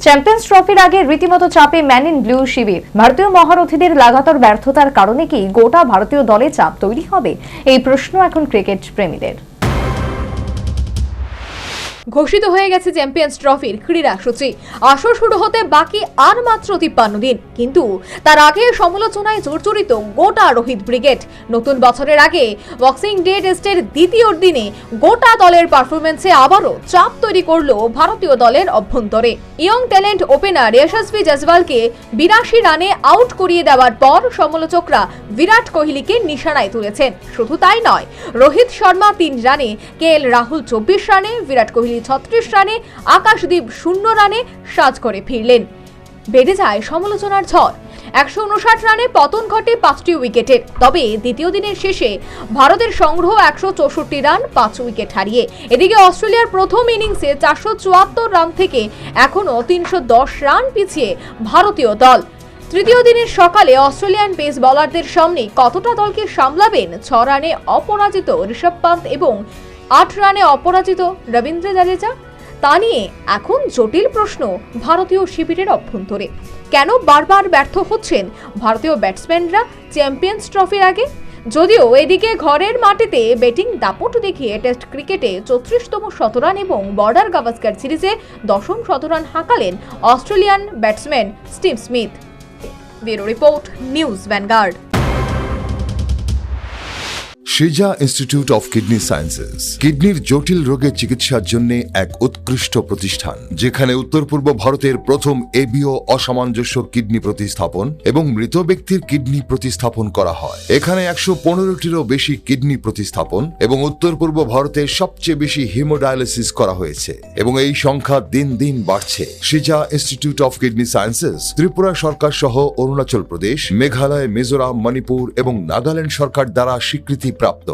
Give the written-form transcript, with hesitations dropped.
Champions ট্রফির আগে রীতিমতো চাপে ম্যান ইন ব্লু শিবির। ভারতীয় মহারথীদের লাগাতার ব্যর্থতার কারণে কি গোটা ভারতীয় দলে চাপ তৈরি হবে, এই প্রশ্ন এখন ক্রিকেট প্রেমীদের। ঘোষিত হয়ে গেছে চ্যাম্পিয়ন্স ট্রফির ক্রীড়া সূচি। আসর শুরু হতে বাকি আর মাত্র 53 দিন, কিন্তু তার আগে সমালোচনায় জর্জরিত গোটা রোহিত ব্রিগেড। নতুন বছরের আগে বক্সিং ডে টেস্টের দ্বিতীয় দিনে গোটা দলের পারফরমেন্সে আবারও চাপ তৈরি করলো ভারতীয় দলের অভ্যন্তরে। ইয়ং ট্যালেন্ট ওপেনার যশস্বী জয়সওয়ালকে 82 রানে আউট করিয়ে দেওয়ার পর সমালোচকরা বিরাট কোহলিকে নিশানায় তুলেছেন। শুধু তাই নয়, রোহিত শর্মা 3 রানে, কেএল রাহুল 24 রানে, বিরাট কোহলি 36 রানে, আকাশদীপ 0 রানে সাজ করে ফিরলেন। বেড়ে যায় সমালোচনার ঝড়। 159 রানে পতন ঘটে 5টি উইকেটের। তবে দ্বিতীয় দিনের শেষে ভারতের সংগ্রহ 164 রান 5 উইকেট হারিয়ে। এদিকে অস্ট্রেলিয়ার প্রথম ইনিংসে 474 রান থেকে এখনো 310 রান পিছিয়ে ভারতীয় দল। তৃতীয় দিনের সকালে অস্ট্রেলিয়ান পেস বোলারদের সামনে কতটা দলকে সামলাবেন 6 রানে অপরাজিত ঋষভ পান্ত এবং 8 রানে অপরাজিত রবীন্দ্র জাদেজা, তা নিয়ে এখন জটিল প্রশ্ন ভারতীয় শিবিরের অভ্যন্তরে। কেন বারবার ব্যর্থ হচ্ছেন ভারতীয় ব্যাটসম্যানরা চ্যাম্পিয়ন্স ট্রফির আগে? যদিও এদিকে ঘরের মাটিতে ব্যাটিং দাপট দেখিয়ে টেস্ট ক্রিকেটে 34তম শতরান এবং বর্ডার গাভাস্কার সিরিজে 10ম শতরান হাঁকালেন Australian batsman Steve Smith. Bureau report, news Vanguard. Shija institute of kidney sciences কিডনির জটিল রোগের চিকিৎসার জন্য এক উৎকৃষ্ট প্রতিষ্ঠান, যেখানে উত্তর পূর্ব ভারতের প্রথম এবিও অসামঞ্জস্য কিডনি প্রতিস্থাপন এবং মৃত ব্যক্তির কিডনি প্রতিস্থাপন করা হয়। এখানে 115টিরও বেশি কিডনি প্রতিস্থাপন এবং উত্তর পূর্ব ভারতের সবচেয়ে বেশি হিমোডায়ালিসিস করা হয়েছে এবং এই সংখ্যা দিন দিন বাড়ছে। Shija institute of kidney sciences Tripura সরকার সহ অরুণাচল প্রদেশ, মেঘালয়, মিজোরাম, মণিপুর এবং নাগাল্যান্ড সরকার দ্বারা স্বীকৃতি প্রাপ্ত।